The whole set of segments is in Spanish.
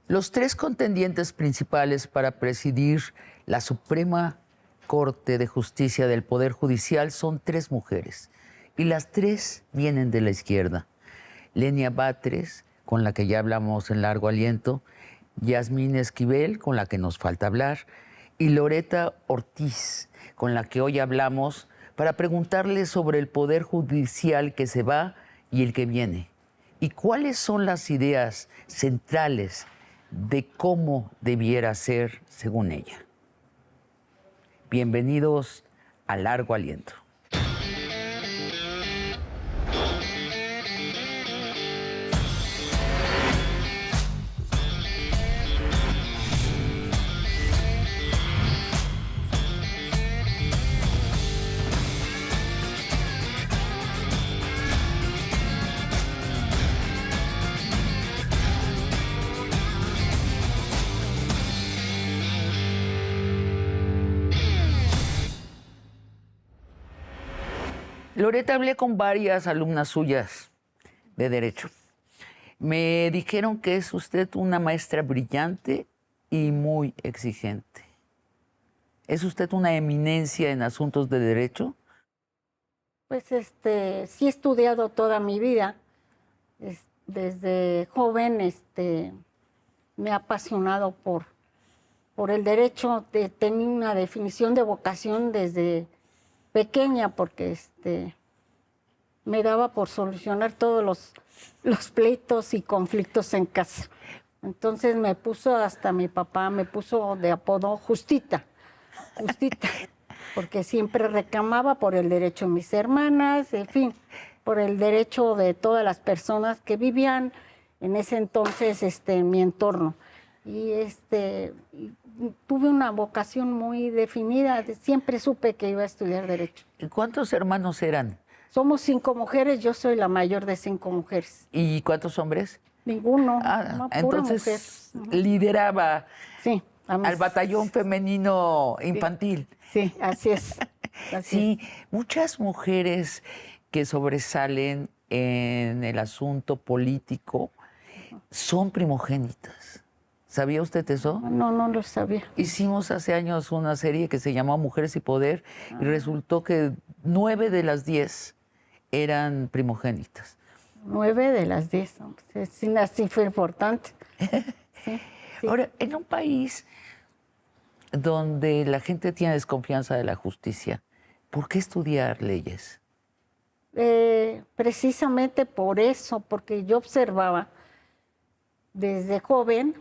Los tres contendientes principales para presidir la Suprema Corte de Justicia del Poder Judicial son tres mujeres, y las tres vienen de la izquierda. Lenia Batres, con la que ya hablamos en largo aliento, Yasmín Esquivel, con la que nos falta hablar, y Loretta Ortiz, con la que hoy hablamos para preguntarle sobre el Poder Judicial que se va y el que viene, y cuáles son las ideas centrales de cómo debiera ser según ella. Bienvenidos a Largo Aliento. Loretta, hablé con varias alumnas suyas de Derecho. Me dijeron que es usted una maestra brillante y muy exigente. ¿Es usted una eminencia en asuntos de Derecho? Pues sí he estudiado toda mi vida. Desde joven me ha apasionado por el derecho. Tenía una definición de vocación desde pequeña porque me daba por solucionar todos los pleitos y conflictos en casa. Entonces hasta mi papá me puso de apodo Justita, porque siempre reclamaba por el derecho de mis hermanas, en fin, por el derecho de todas las personas que vivían en ese entonces en mi entorno. Y tuve una vocación muy definida, siempre supe que iba a estudiar Derecho. ¿Y cuántos hermanos eran? Somos 5 mujeres, yo soy la mayor de 5 mujeres. ¿Y cuántos hombres? Ninguno, no, pura entonces mujer. lideraba sí, al batallón femenino infantil. Sí, así es. Sí, muchas mujeres que sobresalen en el asunto político son primogénitas. ¿Sabía usted eso? No lo sabía. Hicimos hace años una serie que se llamó Mujeres y Poder y resultó que 9 de las 10 eran primogénitas. 9 de las 10, es una cifra importante. Sí. Ahora, en un país donde la gente tiene desconfianza de la justicia, ¿por qué estudiar leyes? Precisamente por eso, porque yo observaba desde joven,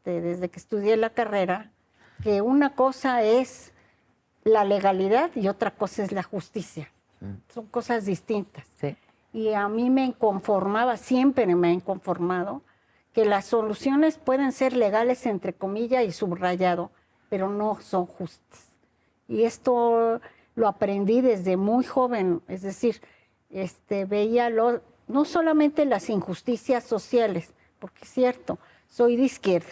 desde que estudié la carrera, que una cosa es la legalidad y otra cosa es la justicia. Son cosas distintas. Sí. Y a mí me inconformaba, siempre me ha inconformado, que las soluciones pueden ser legales, entre comillas, y subrayado, pero no son justas. Y esto lo aprendí desde muy joven, es decir, veía no solamente las injusticias sociales, porque es cierto, soy de izquierda,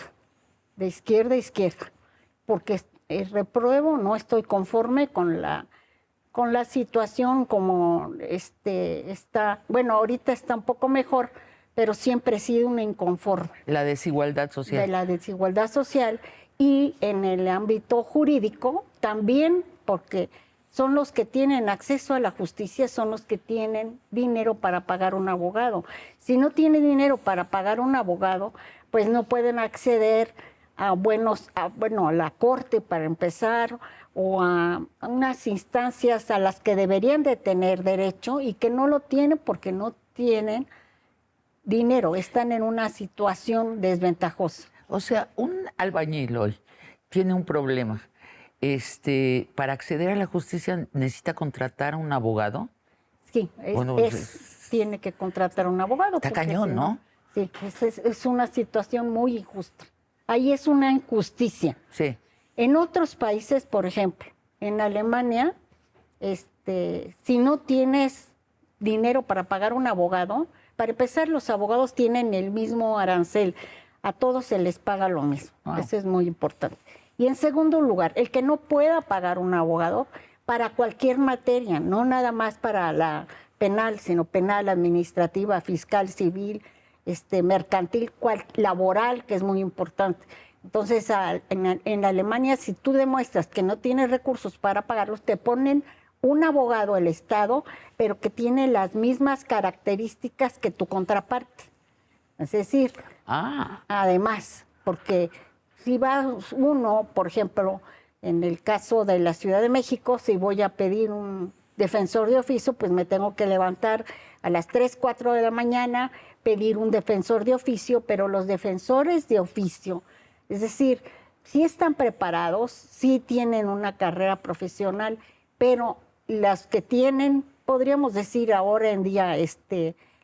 a izquierda, porque repruebo, no estoy conforme con la situación como está, bueno, ahorita está un poco mejor, pero siempre he sido una inconforme. La desigualdad social. De la desigualdad social y en el ámbito jurídico también, porque son los que tienen acceso a la justicia, son los que tienen dinero para pagar un abogado. Si no tienen dinero para pagar un abogado, pues no pueden acceder a la corte para empezar, o a unas instancias a las que deberían de tener derecho y que no lo tienen porque no tienen dinero, están en una situación desventajosa. O sea, un albañil hoy tiene un problema. Para acceder a la justicia necesita contratar a un abogado. Sí, tiene que contratar a un abogado. Está cañón, ¿no? Sí, es una situación muy injusta. Ahí es una injusticia. Sí. En otros países, por ejemplo, en Alemania, si no tienes dinero para pagar un abogado, para empezar, los abogados tienen el mismo arancel. A todos se les paga lo mismo. Wow. Eso es muy importante. Y en segundo lugar, el que no pueda pagar un abogado para cualquier materia, no nada más para la penal, sino penal, administrativa, fiscal, civil, mercantil, laboral, que es muy importante. Entonces, en Alemania, si tú demuestras que no tienes recursos para pagarlos, te ponen un abogado del Estado, pero que tiene las mismas características que tu contraparte. Es decir, además, porque si va uno, por ejemplo, en el caso de la Ciudad de México, si voy a pedir un defensor de oficio, pues me tengo que levantar a las 3, 4 de la mañana, pedir un defensor de oficio, pero los defensores de oficio, es decir, sí están preparados, sí tienen una carrera profesional, pero las que tienen, podríamos decir ahora en día,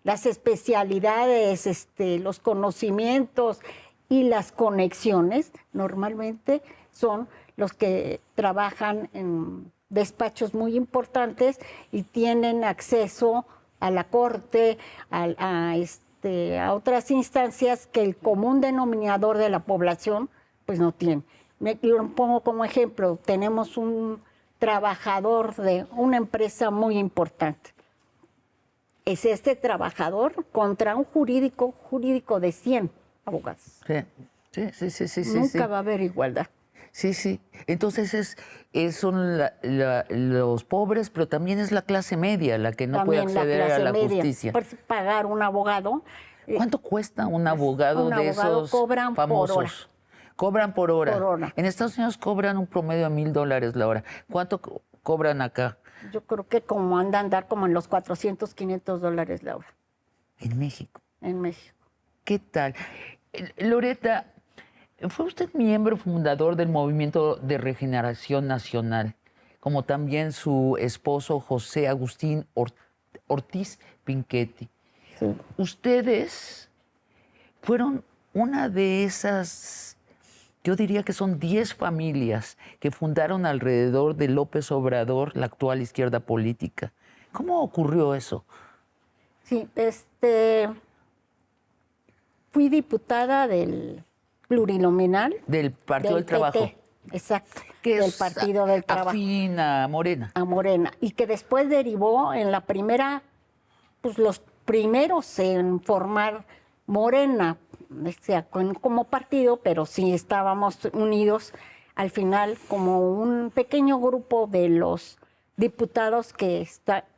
las especialidades, los conocimientos y las conexiones, normalmente son los que trabajan en despachos muy importantes y tienen acceso a la corte, a otras instancias que el común denominador de la población pues no tiene. Yo pongo como ejemplo, tenemos un trabajador de una empresa muy importante. Es este trabajador contra un jurídico de 100 abogados. Sí. Nunca va a haber igualdad. Sí. Entonces son los pobres, pero también es la clase media la que no puede acceder a la justicia. Por pagar un abogado. ¿Cuánto cuesta un abogado de esos cobran famosos? por hora. Cobran por hora. Por hora. En Estados Unidos cobran un promedio de $1,000 la hora. ¿Cuánto cobran acá? Yo creo que como anda a andar como en los 400, $500 la hora. En México. En México. ¿Qué tal? Loretta, fue usted miembro fundador del Movimiento de Regeneración Nacional, como también su esposo José Agustín Ortiz Pinchetti. Sí. Ustedes fueron una de esas, yo diría que son 10 familias que fundaron alrededor de López Obrador la actual izquierda política. ¿Cómo ocurrió eso? Sí, fui diputada del plurinominal. Del Partido del Trabajo. PT, exacto, Que del es Partido del Trabajo. afín a Morena. A Morena. Y que después derivó en la primera, pues los primeros en formar Morena, o sea, como partido, pero sí estábamos unidos al final como un pequeño grupo de los diputados que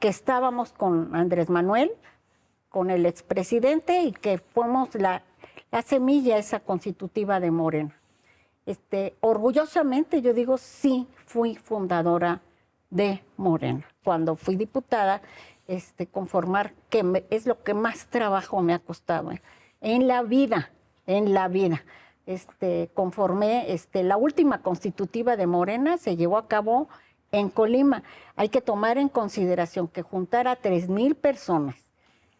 estábamos con Andrés Manuel, con el expresidente, y que fuimos la semilla esa constitutiva de Morena. Orgullosamente yo digo, sí, fui fundadora de Morena. Cuando fui diputada, conformar, que es lo que más trabajo me ha costado en la vida. Conformé, la última constitutiva de Morena se llevó a cabo en Colima. Hay que tomar en consideración que juntar a 3,000 personas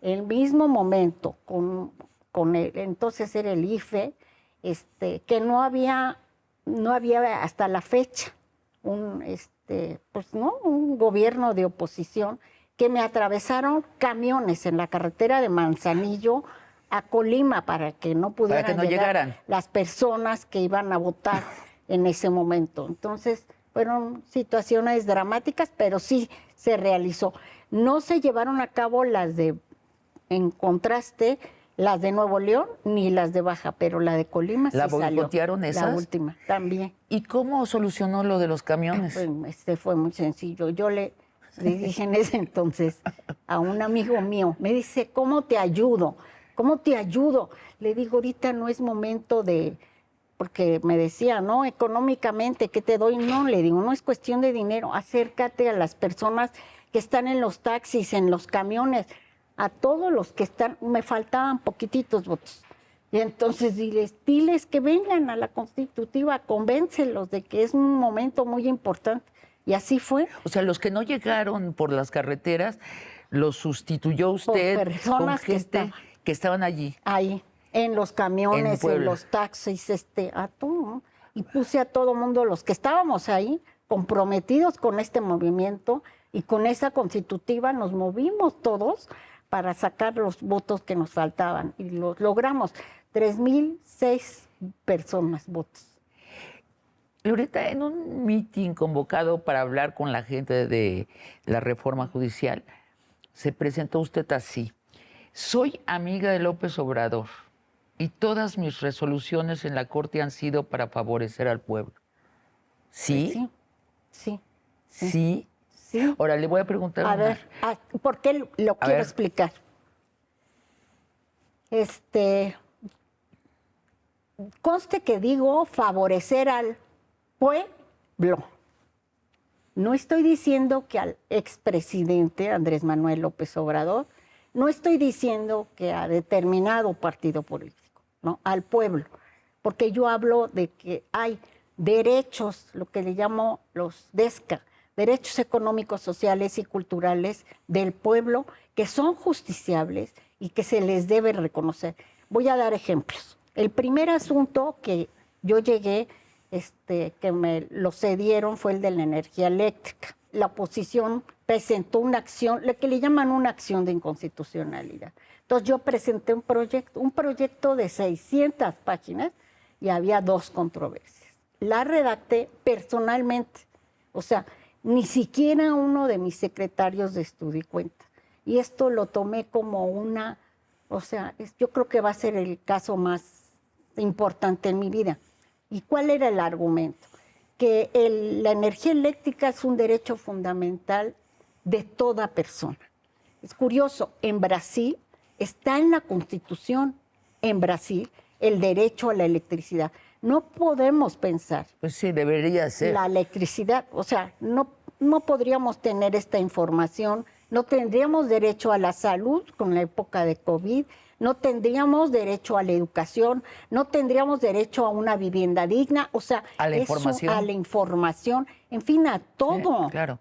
el mismo momento con el, entonces era el IFE, que no había hasta la fecha un gobierno de oposición, que me atravesaron camiones en la carretera de Manzanillo a Colima para que no pudieran llegar las personas que iban a votar en ese momento. Entonces fueron situaciones dramáticas, pero sí se realizó. No se llevaron a cabo en contraste, las de Nuevo León ni las de Baja, pero la de Colima sí salió. ¿La boicotearon esas? La última, también. ¿Y cómo solucionó lo de los camiones? Pues, fue muy sencillo. Yo le dije en ese entonces a un amigo mío, me dice, ¿cómo te ayudo? ¿Cómo te ayudo? Le digo, ahorita no es momento porque me decía, no, económicamente, ¿qué te doy? No, le digo, no es cuestión de dinero, acércate a las personas que están en los taxis, en los camiones, a todos los que están, me faltaban poquititos votos. Y entonces diles que vengan a la constitutiva, convéncelos de que es un momento muy importante. Y así fue. O sea, los que no llegaron por las carreteras, los sustituyó usted por personas con gente que estaban allí. Ahí, en los camiones, en los taxis, a todo, ¿no? Y puse a todo mundo, los que estábamos ahí, comprometidos con este movimiento y con esa constitutiva, nos movimos todos para sacar los votos que nos faltaban. Y los logramos, 3,006 personas votos. Loretta, en un mitin convocado para hablar con la gente de la reforma judicial, se presentó usted así. Soy amiga de López Obrador y todas mis resoluciones en la Corte han sido para favorecer al pueblo. ¿Sí? Sí. ¿Sí? Sí. Ahora le voy a preguntar A ver, ¿por qué lo quiero explicar? Conste que digo favorecer al pueblo. No estoy diciendo que al expresidente Andrés Manuel López Obrador, no estoy diciendo que a determinado partido político, no, al pueblo, porque yo hablo de que hay derechos, lo que le llamo los DESCA, derechos económicos, sociales y culturales del pueblo que son justiciables y que se les debe reconocer. Voy a dar ejemplos. El primer asunto que yo llegué, que me lo cedieron, fue el de la energía eléctrica. La oposición presentó una acción, lo que le llaman una acción de inconstitucionalidad. Entonces yo presenté un proyecto de 600 páginas y había 2 controversias. La redacté personalmente, o sea, ni siquiera uno de mis secretarios de estudio y cuenta. Y esto lo tomé como una, o sea, yo creo que va a ser el caso más importante en mi vida. ¿Y cuál era el argumento? Que la energía eléctrica es un derecho fundamental de toda persona. Es curioso, en Brasil está en la Constitución, en Brasil, el derecho a la electricidad. No podemos pensar. Pues sí, debería ser. La electricidad, o sea, no podríamos tener esta información, no tendríamos derecho a la salud con la época de COVID, no tendríamos derecho a la educación, no tendríamos derecho a una vivienda digna, o sea, a la información, en fin, a todo. Sí, claro.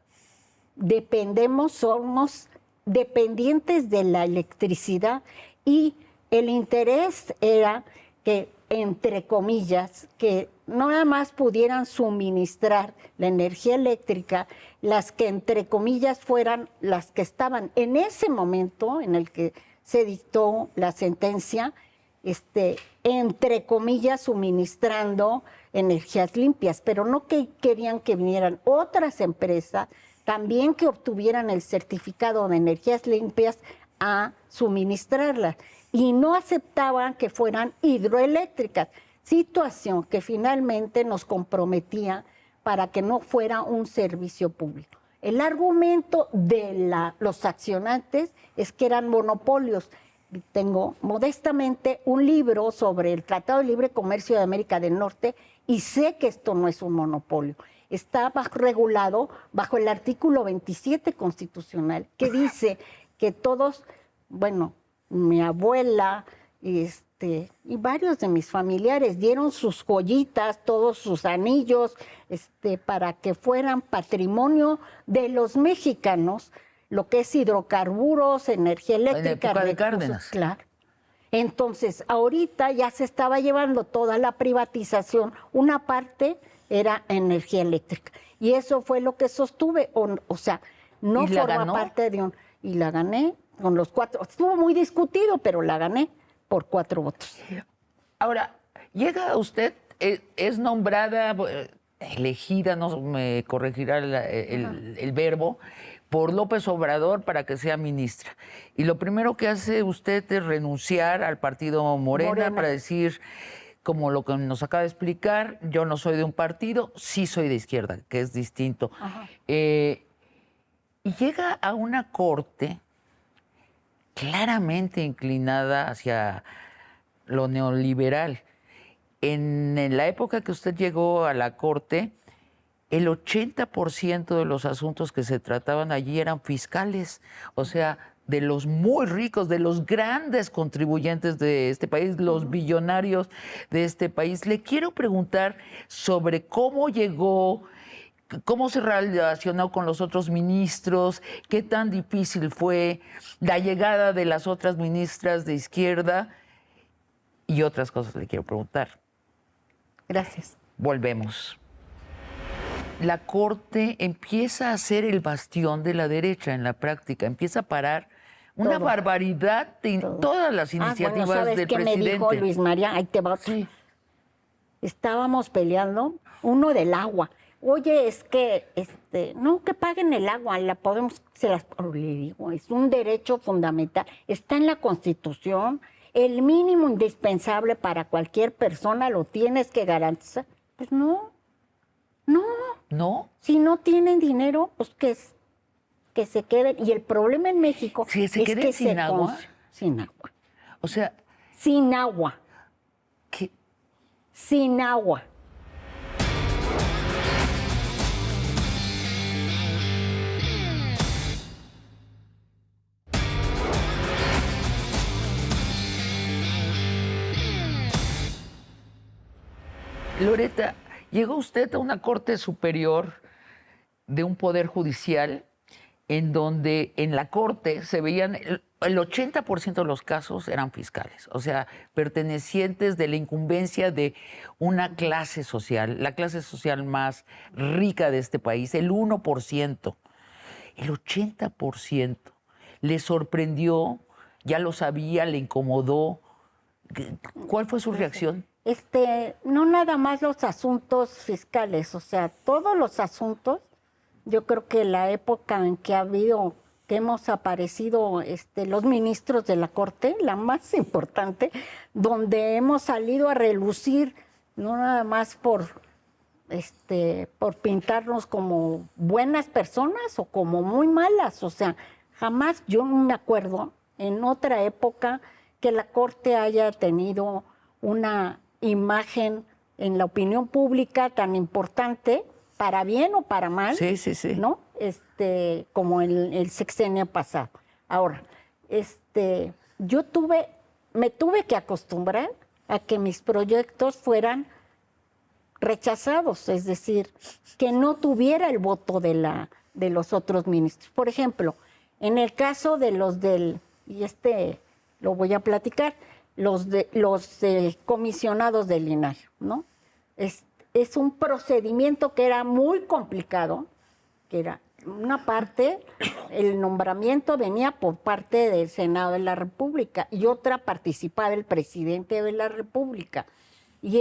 Somos dependientes de la electricidad y el interés era que, entre comillas, que no nada más pudieran suministrar la energía eléctrica, las que, entre comillas, fueran las que estaban en ese momento en el que se dictó la sentencia, entre comillas, suministrando energías limpias, pero no que querían que vinieran otras empresas también que obtuvieran el certificado de energías limpias a suministrarlas. Y no aceptaban que fueran hidroeléctricas, situación que finalmente nos comprometía para que no fuera un servicio público. El argumento de los accionantes es que eran monopolios. Tengo modestamente un libro sobre el Tratado de Libre Comercio de América del Norte y sé que esto no es un monopolio. Está regulado bajo el artículo 27 constitucional que dice que todos, bueno, mi abuela y varios de mis familiares dieron sus joyitas, todos sus anillos, para que fueran patrimonio de los mexicanos, lo que es hidrocarburos, energía eléctrica. En la época de Cárdenas. Claro. Entonces, ahorita ya se estaba llevando toda la privatización, una parte era energía eléctrica. Y eso fue lo que sostuve, o sea, no forma parte de un... Y la gané con los 4, estuvo muy discutido, pero la gané por 4 votos. Ahora, llega usted, es nombrada, elegida, no me corregirá el verbo, por López Obrador para que sea ministra. Y lo primero que hace usted es renunciar al partido Morena para decir, como lo que nos acaba de explicar, yo no soy de un partido, sí soy de izquierda, que es distinto. Y llega a una corte claramente inclinada hacia lo neoliberal. En la época que usted llegó a la corte, el 80% de los asuntos que se trataban allí eran fiscales, o sea, de los muy ricos, de los grandes contribuyentes de este país, los billonarios de este país. Le quiero preguntar sobre cómo llegó, cómo se relacionó con los otros ministros, qué tan difícil fue la llegada de las otras ministras de izquierda y otras cosas le quiero preguntar. Gracias. Volvemos. La Corte empieza a ser el bastión de la derecha en la práctica, empieza a parar una barbaridad de todas las iniciativas ¿sabes del qué presidente? Me dijo Luis María, ahí te va. Sí. Estábamos peleando uno del agua. oye, es que, no, que paguen el agua, le digo, es un derecho fundamental, está en la Constitución, el mínimo indispensable para cualquier persona lo tienes que garantizar. Pues no, ¿No? si no tienen dinero, pues que se queden. Y el problema en México ¿Sí, se es queden que sin agua? Sin agua. O sea, Sin agua. ¿qué? Sin agua. Loretta, llegó usted a una corte superior de un poder judicial en donde en la corte se veían el 80% de los casos eran fiscales, o sea, pertenecientes de la incumbencia de una clase social, la clase social más rica de este país, el 1%. El 80% le sorprendió, ya lo sabía, le incomodó. ¿Cuál fue su reacción? No nada más los asuntos fiscales, o sea, todos los asuntos. Yo creo que la época en que hemos aparecido los ministros de la Corte, la más importante, donde hemos salido a relucir, no nada más por pintarnos como buenas personas o como muy malas, o sea, jamás yo no me acuerdo en otra época que la Corte haya tenido una imagen en la opinión pública tan importante, para bien o para mal, Sí, sí, sí. ¿no? Como el sexenio pasado. Ahora, me tuve que acostumbrar a que mis proyectos fueran rechazados, es decir, que no tuviera el voto de los otros ministros. Por ejemplo, en el caso de los lo voy a platicar, los comisionados del INAI, ¿no? Es un procedimiento que era muy complicado, que era una parte, el nombramiento venía por parte del Senado de la República y otra participaba el presidente de la República. Y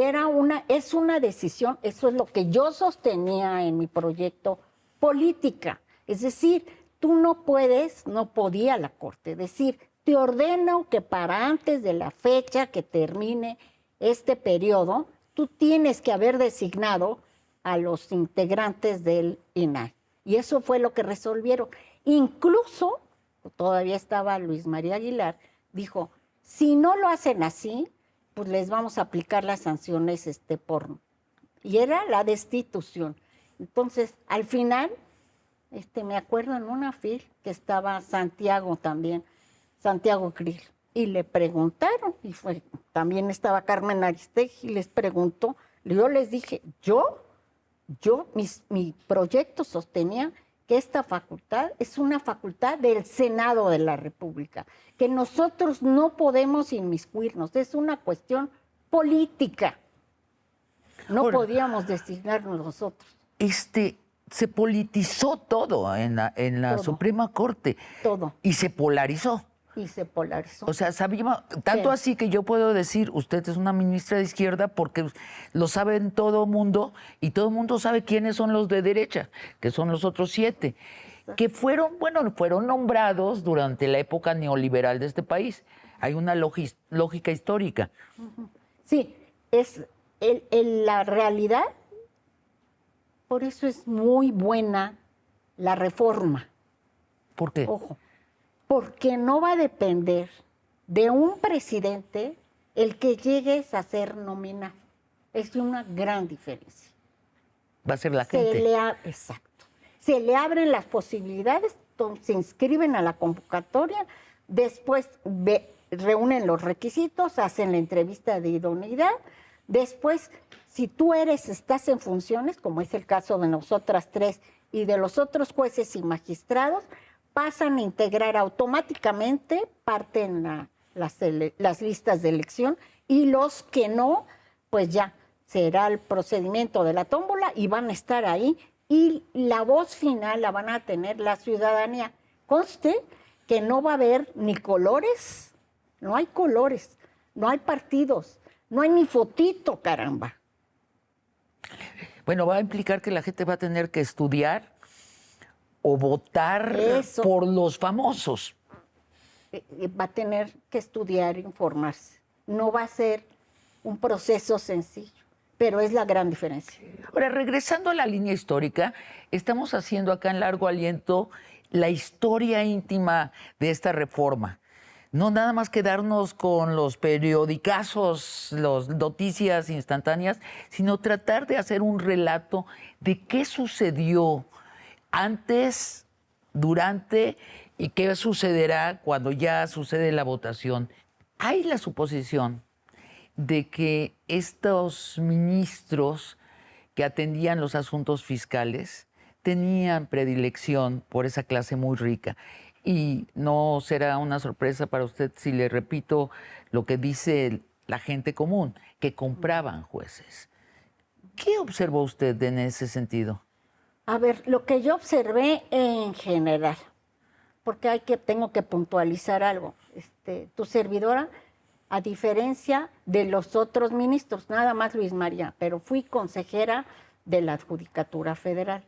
es una decisión, eso es lo que yo sostenía en mi proyecto, política. Es decir, tú no podía la Corte decir, te ordeno que para antes de la fecha que termine este periodo, tú tienes que haber designado a los integrantes del INAI. Y eso fue lo que resolvieron. Incluso, todavía estaba Luis María Aguilar, dijo, si no lo hacen así, pues les vamos a aplicar las sanciones y era la destitución. Entonces, al final, me acuerdo en una fil que estaba Santiago también, Santiago Krill, y le preguntaron, también estaba Carmen Aristegui, y les preguntó, yo les dije, mi proyecto sostenía que esta facultad es una facultad del Senado de la República, que nosotros no podemos inmiscuirnos, es una cuestión política. No podíamos designarnos nosotros. Se politizó todo en la Todo. Suprema Corte. Todo. Y se polarizó. Y se polarizó. O sea, sabíamos, tanto Sí. así que yo puedo decir, usted es una ministra de izquierda porque lo saben todo el mundo y todo el mundo sabe quiénes son los de derecha, que son los otros 7, que fueron nombrados durante la época neoliberal de este país. Hay una lógica histórica. Sí, es la realidad, por eso es muy buena la reforma. ¿Por qué? Ojo, porque no va a depender de un presidente el que llegues a ser nominado. Es una gran diferencia. Va a ser la gente. Exacto. Se le abren las posibilidades, se inscriben a la convocatoria, después reúnen los requisitos, hacen la entrevista de idoneidad, después, si tú estás en funciones, como es el caso de nosotras 3 y de los otros jueces y magistrados, pasan a integrar automáticamente, parten las listas de elección, y los que no, pues ya será el procedimiento de la tómbola y van a estar ahí, y la voz final la van a tener la ciudadanía. Conste que no va a haber ni colores, no hay colores, no hay partidos, no hay ni fotito, caramba. Bueno, va a implicar que la gente va a tener que estudiar o votar Eso. por los famosos. Va a tener que estudiar, informarse. No va a ser un proceso sencillo, pero es la gran diferencia. Ahora, regresando a la línea histórica, estamos haciendo acá en Largo Aliento la historia íntima de esta reforma. No nada más quedarnos con los periodicazos, las noticias instantáneas, sino tratar de hacer un relato de qué sucedió antes, durante y qué sucederá cuando ya sucede la votación. Hay la suposición de que estos ministros que atendían los asuntos fiscales tenían predilección por esa clase muy rica. Y no será una sorpresa para usted si le repito lo que dice la gente común, que compraban jueces. ¿Qué observó usted en ese sentido? A ver, lo que yo observé en general, porque tengo que puntualizar algo. Tu servidora, a diferencia de los otros ministros, nada más Luis María, pero fui consejera de la Judicatura Federal,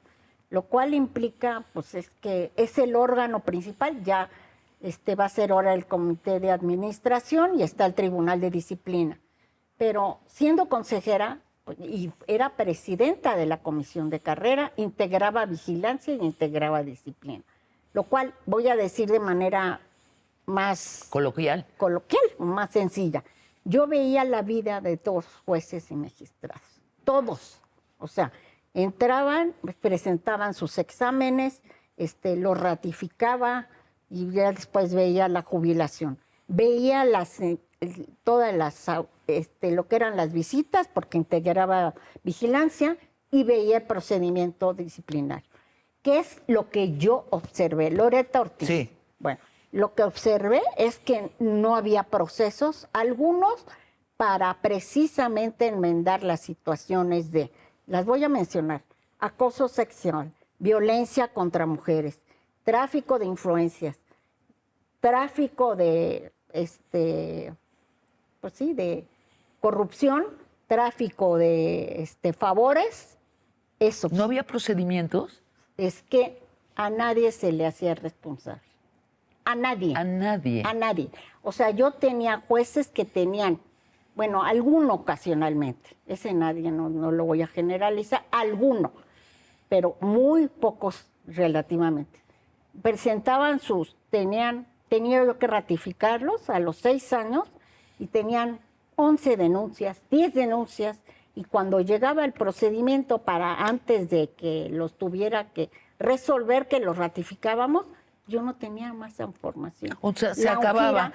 lo cual implica, pues, es que es el órgano principal, ya va a ser ahora el Comité de Administración y está el Tribunal de Disciplina. Pero siendo consejera, y era presidenta de la Comisión de Carrera, integraba vigilancia y integraba disciplina, lo cual voy a decir de manera más Coloquial, más sencilla. Yo veía la vida de todos los jueces y magistrados, todos. O sea, entraban, presentaban sus exámenes, los ratificaba y ya después veía la jubilación. Veía todas las, lo que eran las visitas, porque integraba vigilancia, y veía el procedimiento disciplinario. ¿Qué es lo que yo observé? Loreta Ortiz. Sí. Bueno, lo que observé es que no había procesos, algunos para precisamente enmendar las situaciones las voy a mencionar: acoso sexual, violencia contra mujeres, tráfico de influencias, tráfico de, pues sí, de corrupción, tráfico de favores, eso. ¿no había procedimientos? Es que a nadie se le hacía responsable. A nadie. A nadie. A nadie. O sea, yo tenía jueces que tenían, bueno, alguno ocasionalmente, ese nadie, no lo voy a generalizar, alguno, pero muy pocos relativamente. Presentaban tenía yo que ratificarlos a los 6 años y tenían 11 denuncias, 10 denuncias, y cuando llegaba el procedimiento para antes de que los tuviera que resolver, que los ratificábamos, yo no tenía más información. O sea, se acababa.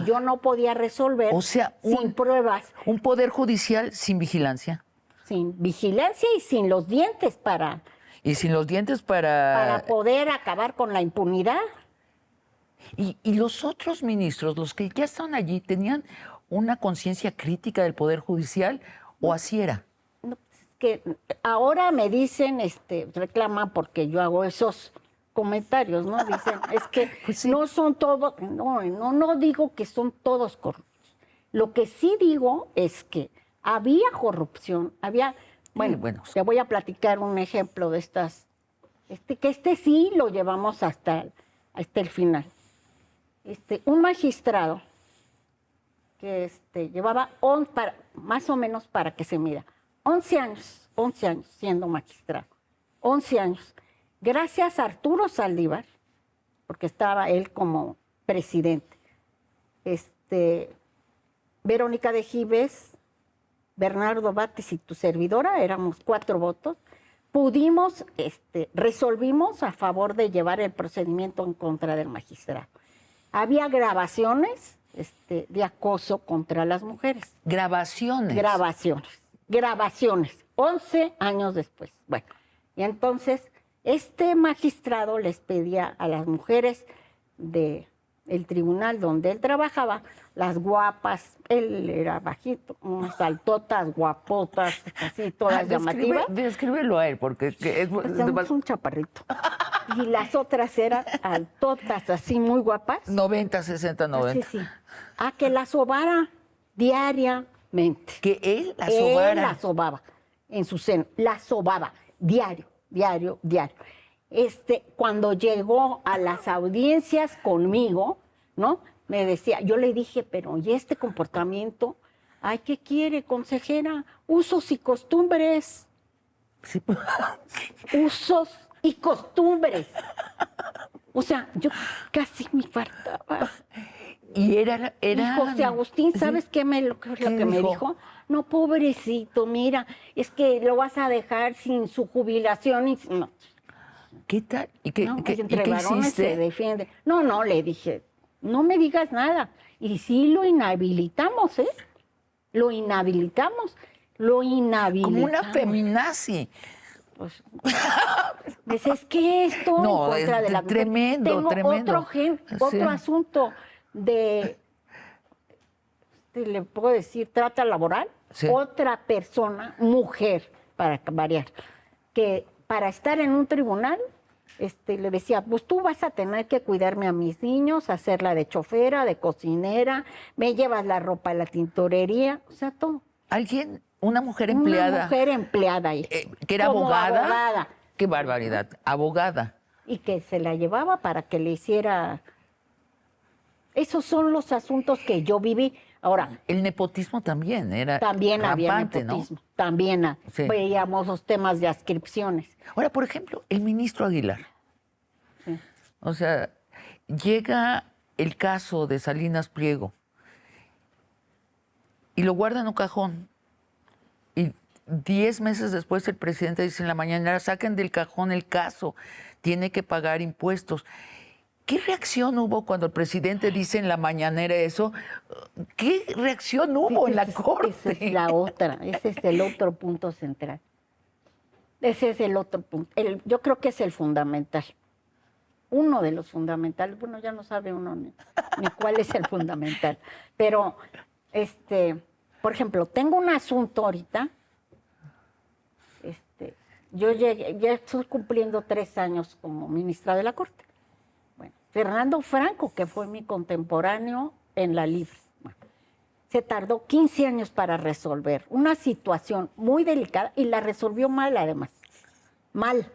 Y yo no podía resolver, o sea, sin pruebas. Un poder judicial sin vigilancia. Sin vigilancia y sin los dientes para Y sin los dientes para poder acabar con la impunidad. Y los otros ministros, los que ya estaban allí, ¿tenían una conciencia crítica del Poder Judicial o así era? No, es que ahora me dicen, reclaman porque yo hago esos comentarios, ¿no? Dicen, es que Pues sí. no son todos, no digo que son todos corruptos. Lo que sí digo es que había corrupción, bueno, te voy a platicar un ejemplo de estas, que sí lo llevamos hasta el final. Un magistrado que llevaba más o menos, para que se mida, 11 años siendo magistrado, 11 años. Gracias a Arturo Saldívar, porque estaba él como presidente, Verónica de Gives, Bernardo Bates y tu servidora, éramos 4 votos, resolvimos a favor de llevar el procedimiento en contra del magistrado. Había grabaciones de acoso contra las mujeres. Grabaciones. Grabaciones, 11 años después. Bueno, y entonces este magistrado les pedía a las mujeres del tribunal donde él trabajaba, las guapas, él era bajito, unas altotas, guapotas, así todas llamativas. Descríbelo a él, porque es un chaparrito. Y las otras eran altotas, así muy guapas. 90, 60, 90. Sí. Que la sobara diariamente. Que él la sobara. Él la sobaba. en su seno, la sobaba, diario, diario, diario. Cuando llegó a las audiencias conmigo, ¿no? Me decía, yo le dije, pero ¿y este comportamiento? Ay, ¿qué quiere, consejera? Usos y costumbres. Sí. Usos y costumbres. O sea, yo casi me faltaba. Y era... Y José Agustín, ¿sabes qué lo que me dijo? No, pobrecito, mira, es que lo vas a dejar sin su jubilación. Y no. ¿Qué tal? ¿Y qué, No, qué, entre ¿y qué varones hiciste? se defiende. No, le dije, no me digas nada. Y sí lo inhabilitamos, ¿eh? Lo inhabilitamos. Como una feminazi. Pues es que esto No, en contra de la mujer. tremendo, Tengo tremendo. otro Sí. asunto de, le puedo decir, trata laboral. Sí. Otra persona, mujer, para variar, que para estar en un tribunal, le decía, pues tú vas a tener que cuidarme a mis niños, hacerla de chofera, de cocinera, me llevas la ropa a la tintorería, o sea, todo. ¿Alguien, una mujer empleada? Una mujer empleada ahí. ¿Que era como abogada? Qué barbaridad, abogada. Y que se la llevaba para que le hiciera... Esos son los asuntos que yo viví. Ahora, El nepotismo también era también había rampante, nepotismo, ¿no? también Sí. veíamos los temas de adscripciones. Ahora, por ejemplo, el ministro Aguilar. Sí. O sea, llega el caso de Salinas Pliego y lo guarda en un cajón. Y 10 meses después el presidente dice en la mañanera, saquen del cajón el caso, tiene que pagar impuestos. ¿Qué reacción hubo cuando el presidente dice en la mañanera eso? ¿Qué reacción hubo en la corte? Esa es la otra, ese es el otro punto central. Ese es el otro punto. Yo creo que es el fundamental. Uno de los fundamentales. Bueno, ya no sabe uno ni cuál es el fundamental. Pero, por ejemplo, tengo un asunto ahorita. Yo llegué, ya estoy cumpliendo 3 años como ministra de la Corte. Bueno, Fernando Franco, que fue mi contemporáneo en la Libre, bueno, se tardó 15 años para resolver una situación muy delicada y la resolvió mal, además. Mal.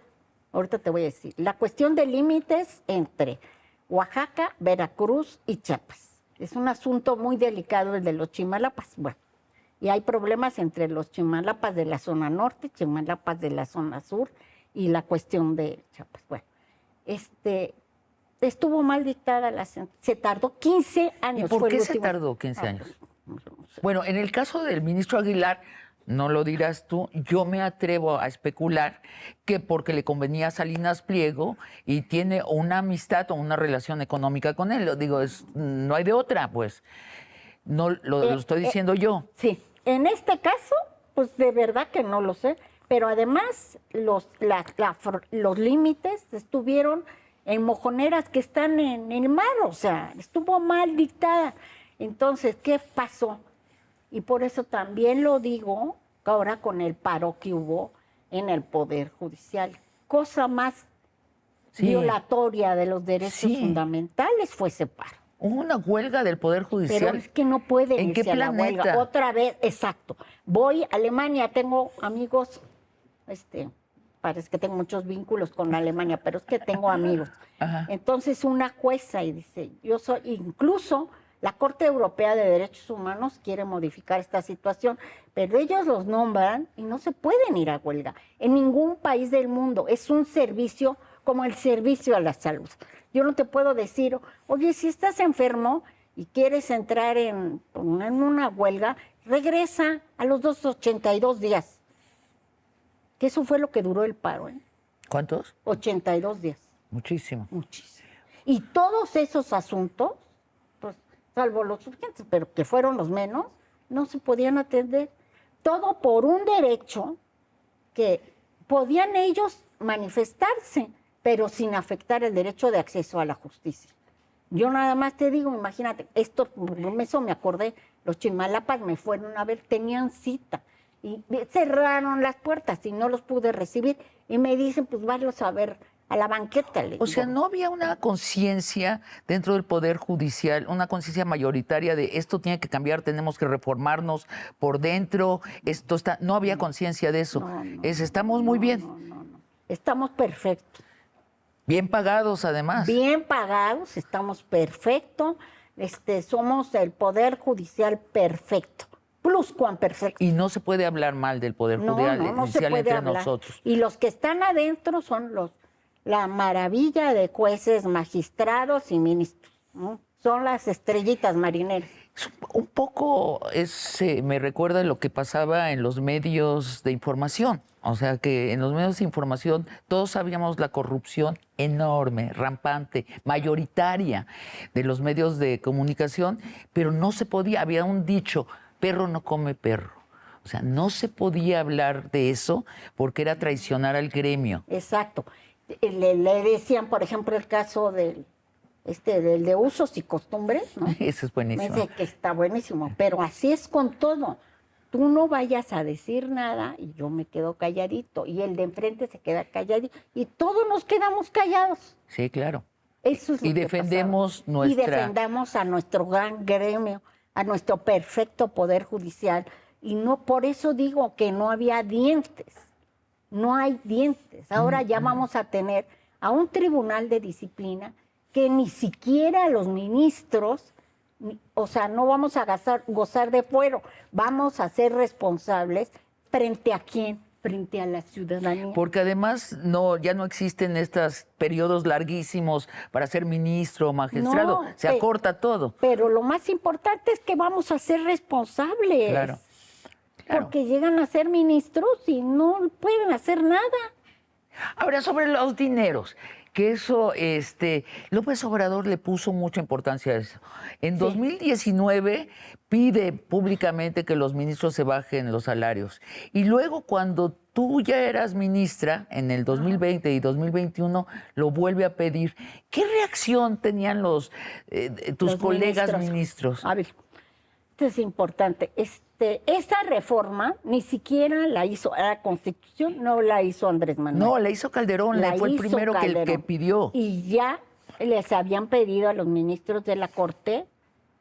Ahorita te voy a decir. La cuestión de límites entre Oaxaca, Veracruz y Chiapas. Es un asunto muy delicado el de los Chimalapas. Bueno, y hay problemas entre los Chimalapas de la zona norte, Chimalapas de la zona sur y la cuestión de Chiapas. Bueno, estuvo mal dictada se tardó 15 años. ¿Y por qué se tardó 15 años? Bueno, en el caso del ministro Aguilar, no lo dirás tú, yo me atrevo a especular que porque le convenía a Salinas Pliego y tiene una amistad o una relación económica con él. Lo digo, no hay de otra, pues. No lo estoy diciendo yo. Sí, en este caso, pues de verdad que no lo sé, pero además los límites estuvieron en mojoneras que están en el mar, o sea, estuvo mal dictada. Entonces, ¿qué pasó? Y por eso también lo digo ahora con el paro que hubo en el Poder Judicial. Cosa más violatoria de los derechos fundamentales fue ese paro. Hubo una huelga del Poder Judicial. Pero es que no pueden ¿En irse qué a la planeta? huelga. Otra vez, exacto. Voy a Alemania, tengo amigos, parece que tengo muchos vínculos con Alemania, pero es que tengo amigos. Ajá. Entonces una jueza y dice, incluso la Corte Europea de Derechos Humanos quiere modificar esta situación, pero ellos los nombran y no se pueden ir a huelga. En ningún país del mundo es un servicio como el servicio a la salud. Yo no te puedo decir, oye, si estás enfermo y quieres entrar en una huelga, regresa a los 282 días. Que eso fue lo que duró el paro, ¿eh? ¿Cuántos? 82 días. Muchísimo. Muchísimo. Y todos esos asuntos, pues, salvo los urgentes, pero que fueron los menos, no se podían atender. Todo por un derecho que podían ellos manifestarse, pero sin afectar el derecho de acceso a la justicia. Yo nada más te digo, imagínate, eso me acordé, los Chimalapas me fueron a ver, tenían cita y cerraron las puertas y no los pude recibir y me dicen, pues váyanlos a ver a la banqueta. O sea, no había una conciencia dentro del Poder Judicial, una conciencia mayoritaria de esto tiene que cambiar, tenemos que reformarnos por dentro, esto está, no había conciencia de eso. Estamos muy bien. No. Estamos perfectos. Bien pagados, además. Bien pagados, estamos perfectos. Somos el Poder Judicial perfecto. Pluscuamperfecto. Y no se puede hablar mal del Poder Judicial no se puede entre hablar. nosotros. Y los que están adentro son la maravilla de jueces, magistrados y ministros, ¿no? Son las estrellitas marineras. Un poco me recuerda lo que pasaba en los medios de información. O sea, que en los medios de información todos sabíamos la corrupción enorme, rampante, mayoritaria de los medios de comunicación, pero no se podía, había un dicho, perro no come perro. O sea, no se podía hablar de eso porque era traicionar al gremio. Exacto. Le decían, por ejemplo, el caso del de usos y costumbres, ¿no? Eso es buenísimo. Me dice que está buenísimo, pero así es con todo. Tú no vayas a decir nada y yo me quedo calladito y el de enfrente se queda calladito y todos nos quedamos callados. Sí, claro. Eso es lo y que defendemos pasaba. nuestra... Y defendamos a nuestro gran gremio, a nuestro perfecto Poder Judicial. Y no, por eso digo que no había dientes. No hay dientes. Ahora ya vamos a tener a un tribunal de disciplina que ni siquiera los ministros, o sea, no vamos a gozar de fuero, vamos a ser responsables frente a quién, frente a la ciudadanía. Porque además ya no existen estos periodos larguísimos para ser ministro o magistrado, se acorta todo. Pero lo más importante es que vamos a ser responsables. Claro. Porque llegan a ser ministros y no pueden hacer nada. Ahora, sobre los dineros, que eso, López Obrador le puso mucha importancia a eso. En 2019 pide públicamente que los ministros se bajen los salarios. Y luego cuando tú ya eras ministra, en el 2020 y 2021, lo vuelve a pedir. ¿Qué reacción tenían tus colegas ministros? A ver, esto es importante. Esta reforma ni siquiera la hizo, la Constitución no la hizo Andrés Manuel. No, la hizo Calderón, fue el primero que pidió. Y ya les habían pedido a los ministros de la Corte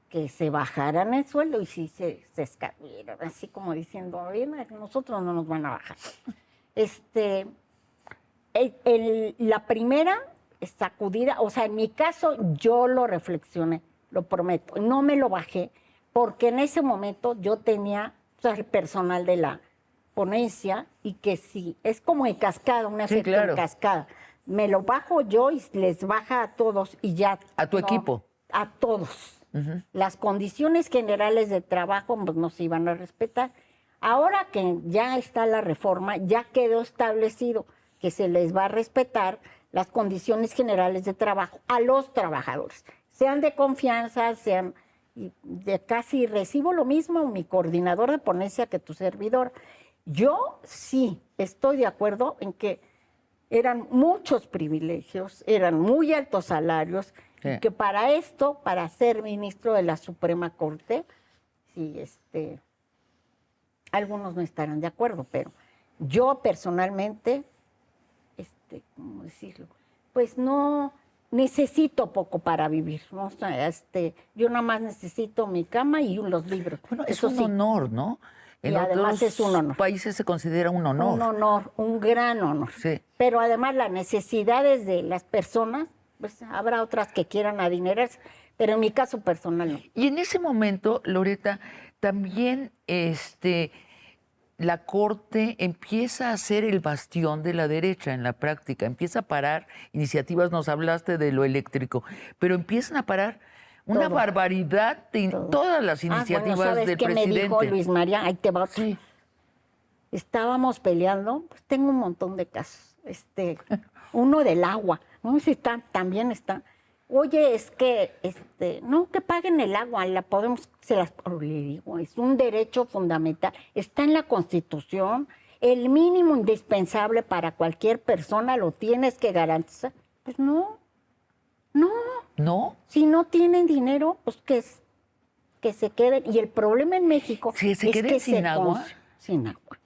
que se bajaran el sueldo y sí se escabieron, así como diciendo, nosotros no nos van a bajar. La primera sacudida, o sea, en mi caso yo lo reflexioné, lo prometo, no me lo bajé, porque en ese momento yo tenía el personal de la ponencia y que sí, es como en cascada, un efecto en cascada. Me lo bajo yo y les baja a todos y ya. ¿A tu equipo? A todos. Las condiciones generales de trabajo pues, no se iban a respetar. Ahora que ya está la reforma, ya quedó establecido que se les va a respetar las condiciones generales de trabajo a los trabajadores, sean de confianza, sean... Y casi recibo lo mismo mi coordinador de ponencia que tu servidor. Yo sí estoy de acuerdo en que eran muchos privilegios, eran muy altos salarios, y que para esto, para ser ministro de la Suprema Corte, sí, algunos no estarán de acuerdo, pero yo personalmente, ¿cómo decirlo? Pues no... Necesito poco para vivir, ¿no? O sea, yo nada más necesito mi cama y los libros. Bueno, es un honor, ¿no? En además es un honor. Países se considera un honor. Un honor, un gran honor. Sí. Pero además las necesidades de las personas, pues habrá otras que quieran adinerarse, pero en mi caso personal no. Y en ese momento, Loreta, también la Corte empieza a ser el bastión de la derecha en la práctica, empieza a parar iniciativas, nos hablaste de lo eléctrico, pero empiezan a parar una barbaridad de todas las iniciativas ¿sabes del qué presidente. Me dijo Luis María, ahí te va. Sí. Estábamos peleando, pues tengo un montón de casos. Uno del agua, ¿no? Si también está. Oye, es que, no, que paguen el agua, le digo, es un derecho fundamental, está en la Constitución, el mínimo indispensable para cualquier persona lo tienes que garantizar. Pues no. ¿No? Si no tienen dinero, pues que se queden. Y el problema en México es que sin agua. Sin agua.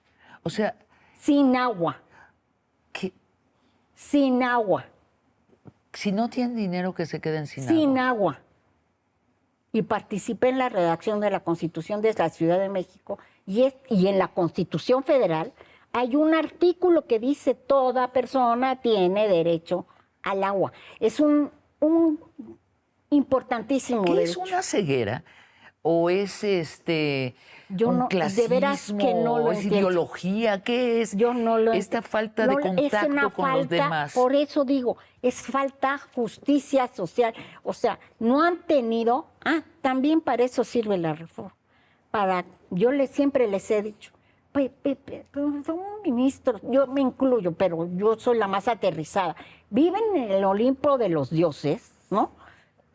O sea. Sin agua. sin agua. Si no tienen dinero, que se queden sin Sin agua. agua. Y participé en la redacción de la Constitución de la Ciudad de México y en la Constitución Federal hay un artículo que dice toda persona tiene derecho al agua. Es un importantísimo ¿Qué derecho. es una ceguera? ¿O es Yo un no, clasismo? de veras que no lo ¿Es entiendo. ideología? ¿Qué es Yo no lo esta entiendo. falta de No, es contacto una con los falta, demás? Por eso digo, es falta justicia social. O sea, no han tenido. También para eso sirve la reforma. Siempre les he dicho, son ministros, yo me incluyo, pero yo soy la más aterrizada. Viven en el Olimpo de los dioses, ¿no?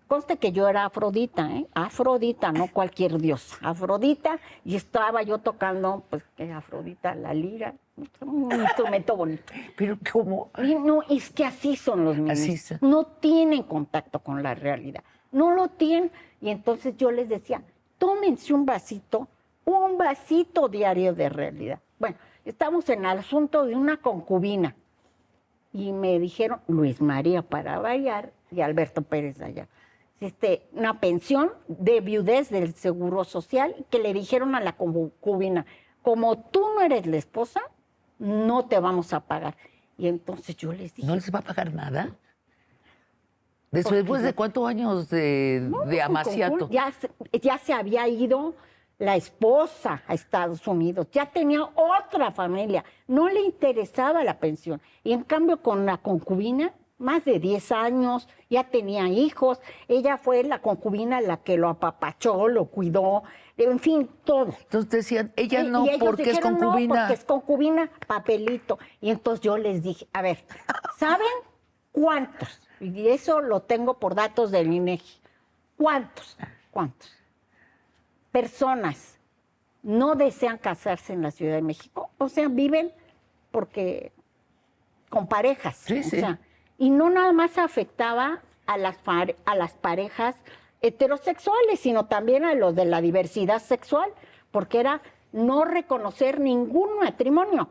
Conste que yo era Afrodita, ¿eh? Afrodita, no cualquier diosa. Afrodita, y estaba yo tocando, pues, que Afrodita, la lira, un instrumento bonito. Pero ¿cómo? Y no, es que así son los ministros. No tienen contacto con la realidad. No lo tienen. Y entonces yo les decía, tómense un vasito diario de realidad. Bueno, estamos en el asunto de una concubina. Y me dijeron, Luis María para variar y Alberto Pérez allá. Una pensión de viudez del Seguro Social que le dijeron a la concubina, como tú no eres la esposa, no te vamos a pagar. Y entonces yo les dije... ¿No les va a pagar nada? ¿Después de cuántos años de amaciato? Ya se había ido la esposa a Estados Unidos, ya tenía otra familia, no le interesaba la pensión. Y en cambio con la concubina, más de 10 años, ya tenía hijos, ella fue la concubina la que lo apapachó, lo cuidó, en fin, todo. Entonces decían, ella no, y ellos porque es dijeron, concubina. No, porque es concubina, papelito. Y entonces yo les dije, a ver, ¿saben cuántos? Y eso lo tengo por datos del INEGI. ¿Cuántos personas no desean casarse en la Ciudad de México? O sea, viven porque con parejas. Sí, o sí. sea, y no nada más afectaba a las parejas heterosexuales, sino también a los de la diversidad sexual, porque era no reconocer ningún matrimonio.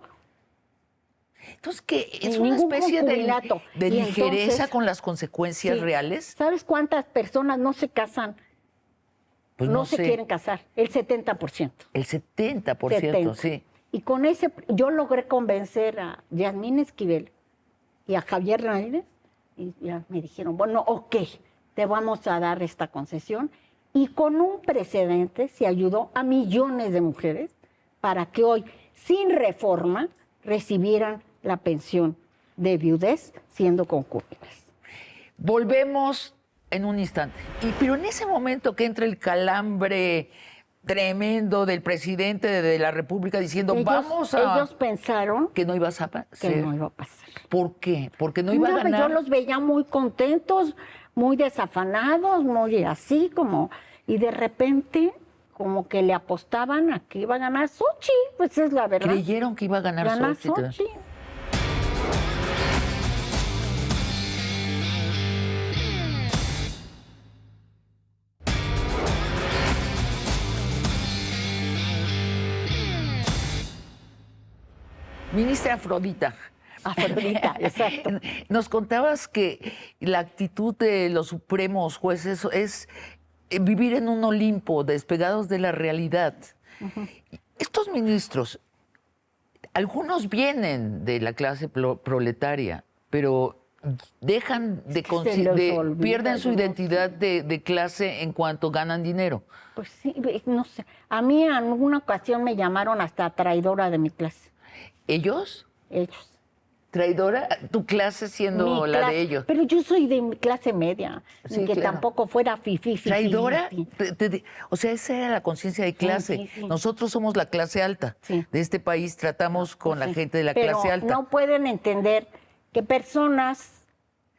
Entonces, ¿qué? ¿Es una Ningún especie concubinato. de Y ligereza entonces, con las consecuencias sí. reales? ¿Sabes cuántas personas no se casan? Pues no se sé. quieren casar, el 70%. El 70%, 70. sí. Y con ese, yo logré convencer a Yasmín Esquivel y a Javier Ramírez, y ya me dijeron, bueno, ok, te vamos a dar esta concesión. Y con un precedente se ayudó a millones de mujeres para que hoy, sin reforma, recibieran la pensión de viudez siendo concubinas. Volvemos en un instante. Pero en ese momento que entra el calambre tremendo del presidente de la República diciendo, Ellos pensaron que no iba a pasar. que no iba a pasar. ¿Por qué? Porque no iba a ganar. Yo los veía muy contentos, muy desafanados, muy así como... Y de repente, como que le apostaban a que iba a ganar Xochitl, pues es la verdad. Creyeron que iba a ganar Xochitl. Ministra Afrodita. Afrodita, exacto. Nos contabas que la actitud de los supremos jueces es vivir en un Olimpo, despegados de la realidad. Uh-huh. Estos ministros, algunos vienen de la clase proletaria, pero dejan pierden su identidad de clase en cuanto ganan dinero. Pues sí, no sé. A mí en alguna ocasión me llamaron hasta traidora de mi clase. ¿Ellos? Ellos. ¿Traidora? ¿Tu clase siendo la de ellos? Pero yo soy de clase media, sí, que claro. Tampoco fuera fifi. ¿Traidora? O sea, esa era la conciencia de clase. Sí. Nosotros somos la clase alta de este país, tratamos con la gente de la clase alta. No pueden entender que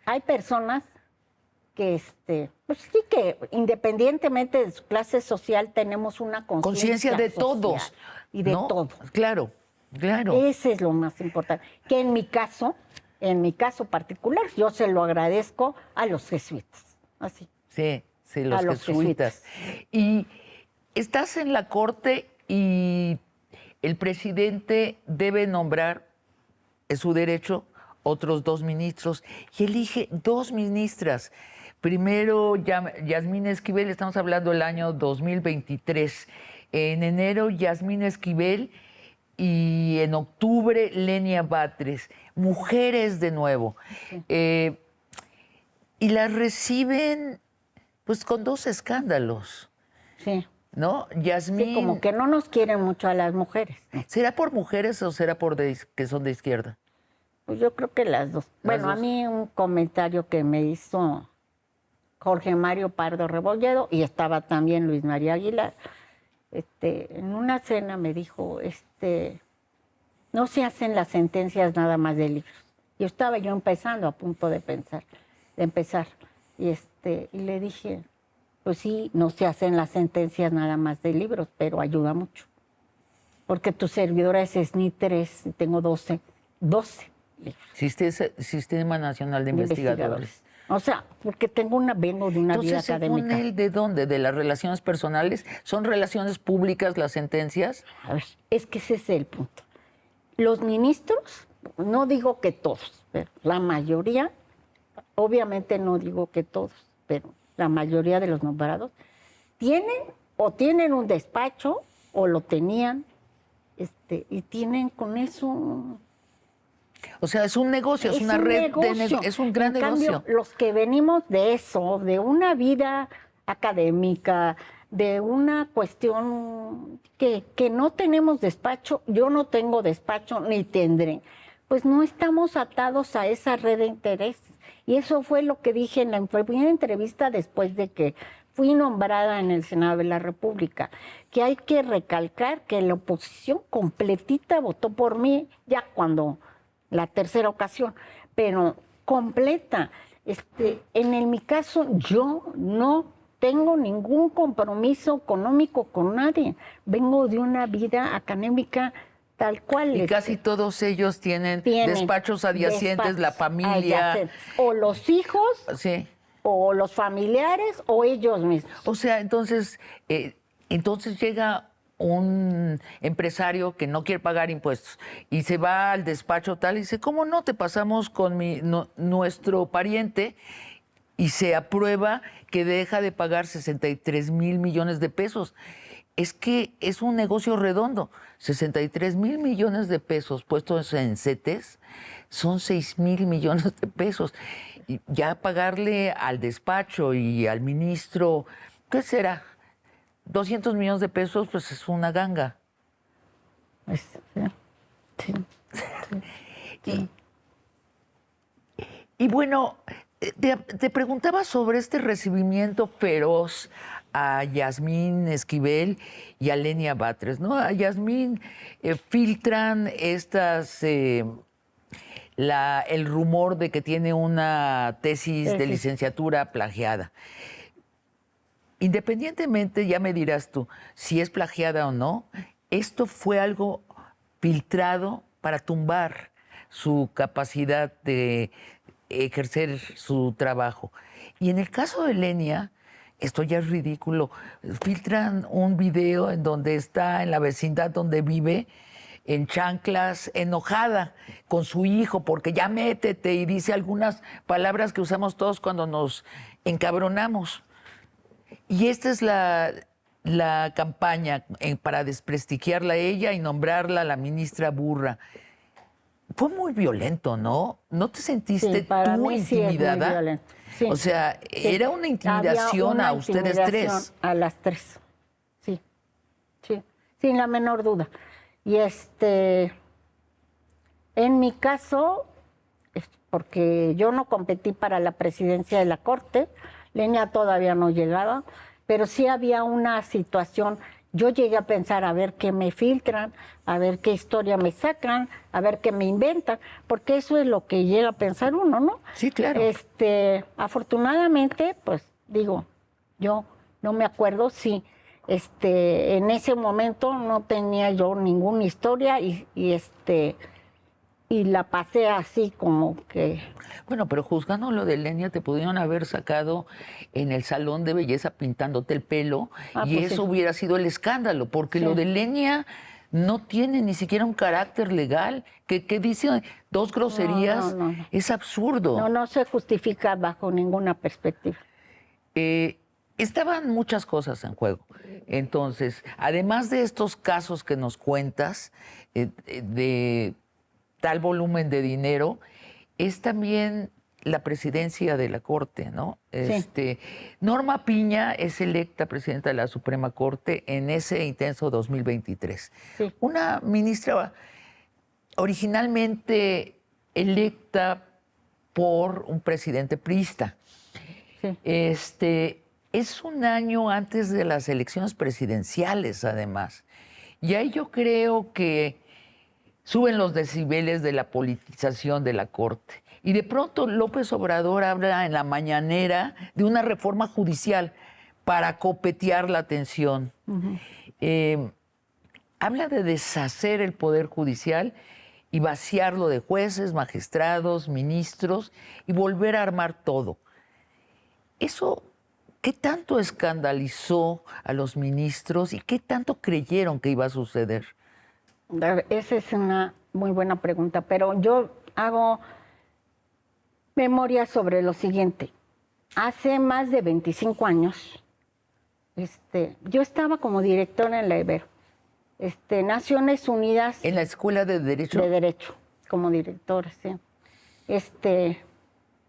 hay personas que, pues sí que independientemente de su clase social tenemos una conciencia de todos. Y de todo. Claro. Claro. Ese es lo más importante. Que en mi caso particular, yo se lo agradezco a los jesuitas. Así. Sí, los jesuitas. Y estás en la corte y el presidente debe nombrar, ¿es su derecho? otros 2 ministros y elige 2 ministras. Primero, Yasmín Esquivel, estamos hablando del año 2023. En enero, Yasmín Esquivel y en octubre, Lenia Batres. Mujeres de nuevo. Y las reciben pues con 2 escándalos. Sí. ¿No? Sí, Yasmín. como que no nos quieren mucho a las mujeres. ¿Será por mujeres o será por que son de izquierda? Pues yo creo que las dos. Bueno, a mí un comentario que me hizo Jorge Mario Pardo Rebolledo, y estaba también Luis María Aguilar, en una cena me dijo, no se hacen las sentencias nada más de libros. Yo estaba empezando, a punto de empezar. Y le dije, pues sí, no se hacen las sentencias nada más de libros, pero ayuda mucho. Porque tu servidora es SNI 3 y tengo 12 libros. Sistema Nacional de Investigadores. O sea, porque vengo de una vida académica. Entonces, ¿según él de dónde? ¿De las relaciones personales? ¿Son relaciones públicas las sentencias? A ver, es que ese es el punto. Los ministros, no digo que todos, pero la mayoría, obviamente no digo que todos, pero la mayoría de los nombrados, tienen un despacho o lo tenían, y tienen con eso. O sea, es un negocio, es una red de negocio, es un gran negocio. Cambio, los que venimos de eso, de una vida académica, de una cuestión que no tenemos despacho, yo no tengo despacho ni tendré, pues no estamos atados a esa red de intereses. Y eso fue lo que dije en la primera entrevista después de que fui nombrada en el Senado de la República, que hay que recalcar que la oposición completita votó por mí ya cuando la tercera ocasión, pero completa. En mi caso, yo no tengo ningún compromiso económico con nadie. Vengo de una vida académica tal cual. Y casi todos ellos tienen despachos adyacentes, la familia. Adyacentes. O los hijos, sí, o los familiares, o ellos mismos. O sea, entonces llega un empresario que no quiere pagar impuestos y se va al despacho tal y dice, ¿cómo no? Te pasamos con nuestro pariente, y se aprueba que deja de pagar 63,000 millones de pesos. Es que es un negocio redondo. 63,000 millones de pesos puestos en CETES son 6,000 millones de pesos. Y ya pagarle al despacho y al ministro, ¿qué será? 200 millones de pesos, pues es una ganga. Sí. Y bueno, te preguntaba sobre este recibimiento feroz a Yasmín Esquivel y a Lenia Batres, ¿no? A Yasmín filtran el rumor de que tiene una tesis de licenciatura plagiada. Independientemente, ya me dirás tú, si es plagiada o no, esto fue algo filtrado para tumbar su capacidad de ejercer su trabajo. Y en el caso de Lenia, esto ya es ridículo. Filtran un video en donde está en la vecindad donde vive, en chanclas, enojada con su hijo, porque ya métete, y dice algunas palabras que usamos todos cuando nos encabronamos. Y esta es la campaña para desprestigiarla a ella y nombrarla la ministra burra. Fue muy violento, ¿no? ¿No te sentiste tú intimidada? Sí, muy violento. Sí. O sea, era una intimidación a ustedes tres. A las tres. Sí, sin la menor duda. Y en mi caso, porque yo no competí para la presidencia de la Corte, Lenia todavía no llegaba, pero sí había una situación. Yo llegué a pensar a ver qué me filtran, a ver qué historia me sacan, a ver qué me inventan, porque eso es lo que llega a pensar uno, ¿no? Sí, claro. Afortunadamente, pues digo, yo no me acuerdo si en ese momento no tenía yo ninguna historia y la pasé así como que... Bueno, pero juzgando lo de Lenia, te pudieron haber sacado en el salón de belleza pintándote el pelo y pues eso sí. hubiera sido el escándalo, porque lo de Lenia no tiene ni siquiera un carácter legal, que dice dos groserías, No. es absurdo. No se justifica bajo ninguna perspectiva. Estaban muchas cosas en juego. Entonces, además de estos casos que nos cuentas, de tal volumen de dinero, es también la presidencia de la Corte, ¿no? Sí. Norma Piña es electa presidenta de la Suprema Corte en ese intenso 2023. Sí. Una ministra originalmente electa por un presidente priista. Sí. Es un año antes de las elecciones presidenciales, además. Y ahí yo creo que suben los decibeles de la politización de la Corte. Y de pronto López Obrador habla en la mañanera de una reforma judicial para copetear la atención. Habla de deshacer el Poder Judicial y vaciarlo de jueces, magistrados, ministros y volver a armar todo. Eso, ¿qué tanto escandalizó a los ministros y qué tanto creyeron que iba a suceder? Esa es una muy buena pregunta, pero yo hago memoria sobre lo siguiente. Hace más de 25 años, yo estaba como directora en la Ibero, Naciones Unidas. ¿En la Escuela de Derecho? De Derecho, como directora, sí.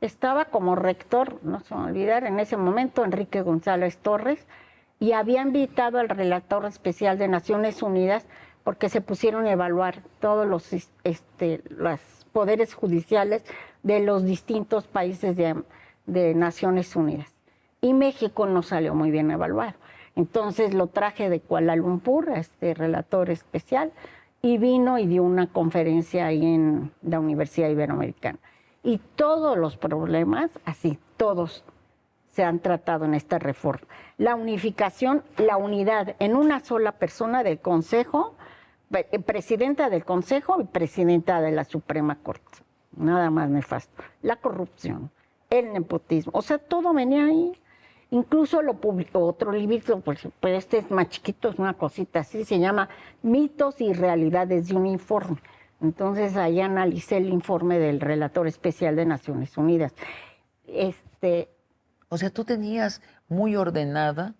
Estaba como rector, no se me va a olvidar, en ese momento Enrique González Torres, y había invitado al relator especial de Naciones Unidas porque se pusieron a evaluar todos los poderes judiciales de los distintos países de Naciones Unidas. Y México no salió muy bien evaluado. Entonces lo traje de Kuala Lumpur, a este relator especial, y vino y dio una conferencia ahí en la Universidad Iberoamericana. Y todos los problemas, así, todos se han tratado en esta reforma. La unificación, la unidad en una sola persona del Consejo, presidenta del Consejo y presidenta de la Suprema Corte. Nada más nefasto. La corrupción, el nepotismo, o sea, todo venía ahí. Incluso lo publicó otro librito, pues este es más chiquito, es una cosita así, se llama Mitos y Realidades de un Informe. Entonces ahí analicé el informe del relator especial de Naciones Unidas. O sea, tú tenías muy ordenada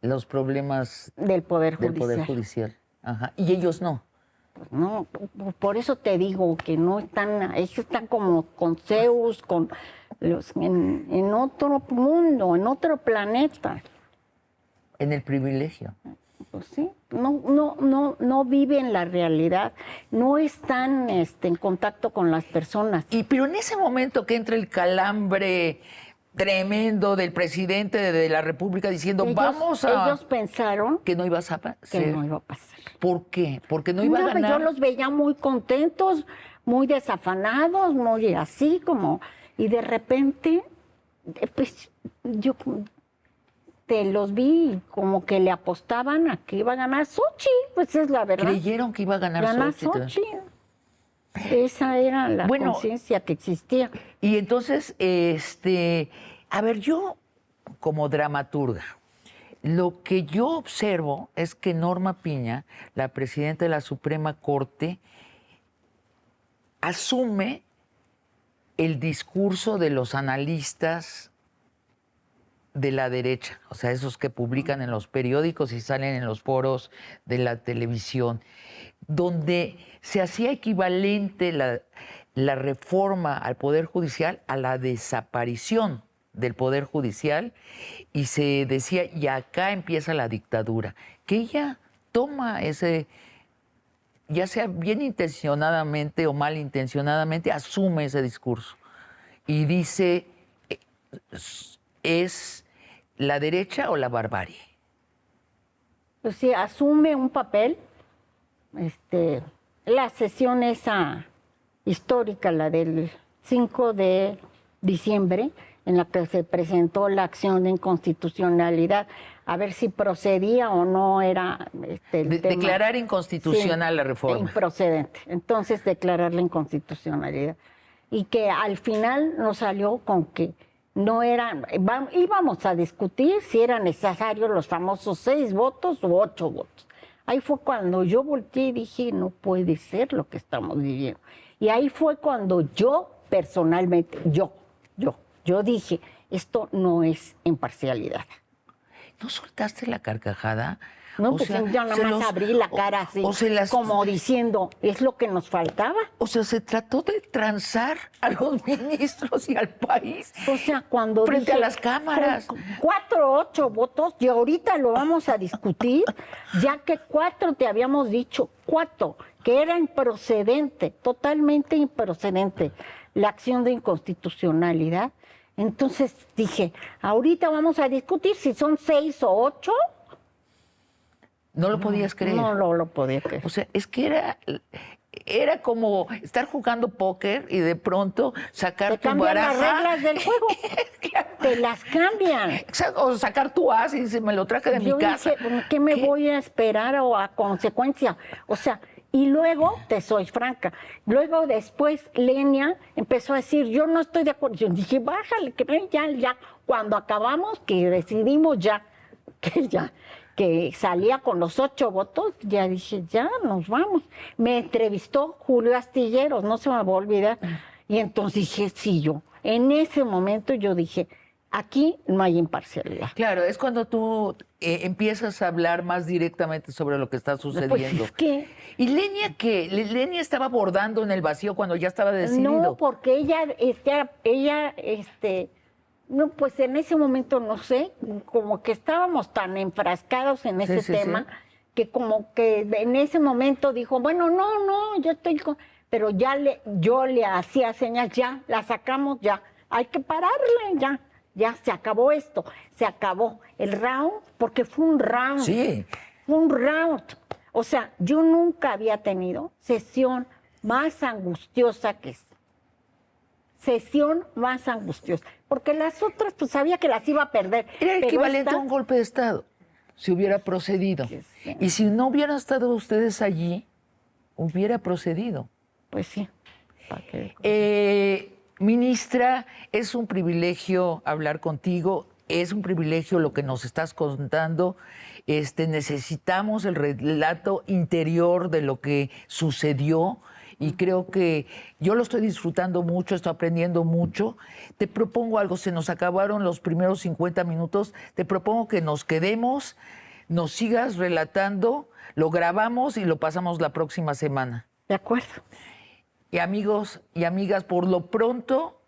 los problemas del Poder Judicial. Ajá. Y ellos no. Pues no, por eso te digo que no están, ellos están como con Zeus, con en otro mundo, en otro planeta. En el privilegio. Pues sí, no viven la realidad, no están en contacto con las personas. Pero en ese momento que entra el calambre tremendo del presidente de la República diciendo ellos pensaron que no iba a pasar. Que no iba a pasar. ¿Por qué? Porque no iba a ganar. Yo los veía muy contentos, muy desafanados, muy así como, y de repente, pues yo los vi como que le apostaban a que iba a ganar Xochitl, pues es la verdad. Creyeron que iba a ganar Xochitl. Esa era la conciencia que existía. Y entonces, a ver, yo como dramaturga, lo que yo observo es que Norma Piña, la presidenta de la Suprema Corte, asume el discurso de los analistas de la derecha, o sea, esos que publican en los periódicos y salen en los foros de la televisión, donde se hacía equivalente la reforma al Poder Judicial a la desaparición del Poder Judicial y se decía, y acá empieza la dictadura, que ella toma ese, ya sea bien intencionadamente o mal intencionadamente, asume ese discurso y dice, ¿es la derecha o la barbarie? Pues sí, asume un papel. La sesión esa histórica, la del 5 de diciembre, en la que se presentó la acción de inconstitucionalidad, a ver si procedía o no era declarar inconstitucional la reforma. Improcedente. Entonces, declarar la inconstitucionalidad. Y que al final nos salió con que no eran, íbamos a discutir si eran necesarios los famosos 6 votos u 8 votos. Ahí fue cuando yo volteé y dije, no puede ser lo que estamos viviendo. Y ahí fue cuando yo, personalmente, yo dije, esto no es imparcialidad. ¿No soltaste la carcajada? No, O pues sea, yo nada se más los- abrí la cara así, o se las- como diciendo, es lo que nos faltaba. O sea, se trató de transar a los ministros y al país. O sea, cuando Frente a dije, las cámaras. con 4 o 8 votos, y ahorita lo vamos a discutir, ya que 4 te habíamos dicho, 4, que era improcedente, totalmente improcedente, la acción de inconstitucionalidad. Entonces dije, ahorita vamos a discutir si son 6 o 8. No lo podías creer. No lo podía creer. O sea, es que era como estar jugando póker y de pronto sacar Te tu cambian las baraja. reglas del juego. Te las cambian. O sacar tu as y dice, me lo traje de mi Yo casa. dije, ¿por qué me voy a esperar o a consecuencia? O sea, y luego, te soy franca, luego después Lenia empezó a decir, yo no estoy de acuerdo. Yo dije, bájale, que ya, cuando acabamos, que decidimos que salía con los 8 votos, ya dije, ya, nos vamos. Me entrevistó Julio Astilleros, no se me va a olvidar. Y entonces dije, sí, en ese momento yo dije, aquí no hay imparcialidad. Claro, es cuando tú empiezas a hablar más directamente sobre lo que está sucediendo. Pues es que... ¿Y Lenia qué? Lenia estaba bordando en el vacío cuando ya estaba decidido. No, porque ella, no, pues en ese momento, no sé, como que estábamos tan enfrascados en ese sí, tema, sí. que como que en ese momento dijo, bueno, no, yo estoy con... Pero yo le hacía señas, ya, la sacamos, ya, hay que pararle, ya, se acabó esto, se acabó el round, porque fue un round. Sí. Fue un round. O sea, yo nunca había tenido sesión más angustiosa que esta. Sesión más angustiosa. Porque las otras, pues sabía que las iba a perder. Era pero equivalente esta, a un golpe de Estado, si hubiera procedido. Sí. Y si no hubieran estado ustedes allí, hubiera procedido. Pues sí. ¿Para qué? Ministra, es un privilegio hablar contigo, es un privilegio lo que nos estás contando. Necesitamos el relato interior de lo que sucedió y creo que yo lo estoy disfrutando mucho, estoy aprendiendo mucho. Te propongo algo, se nos acabaron los primeros 50 minutos, te propongo que nos quedemos, nos sigas relatando, lo grabamos y lo pasamos la próxima semana. De acuerdo. Y amigos y amigas, por lo pronto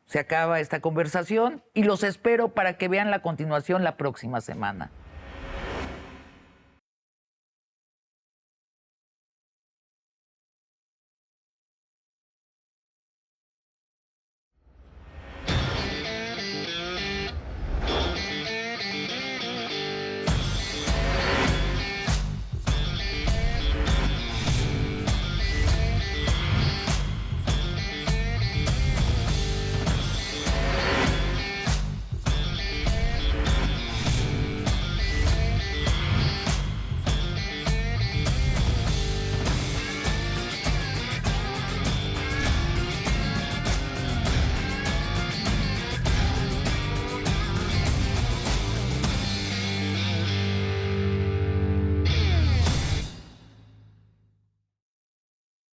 se acaba esta conversación y los espero para que vean la continuación la próxima semana.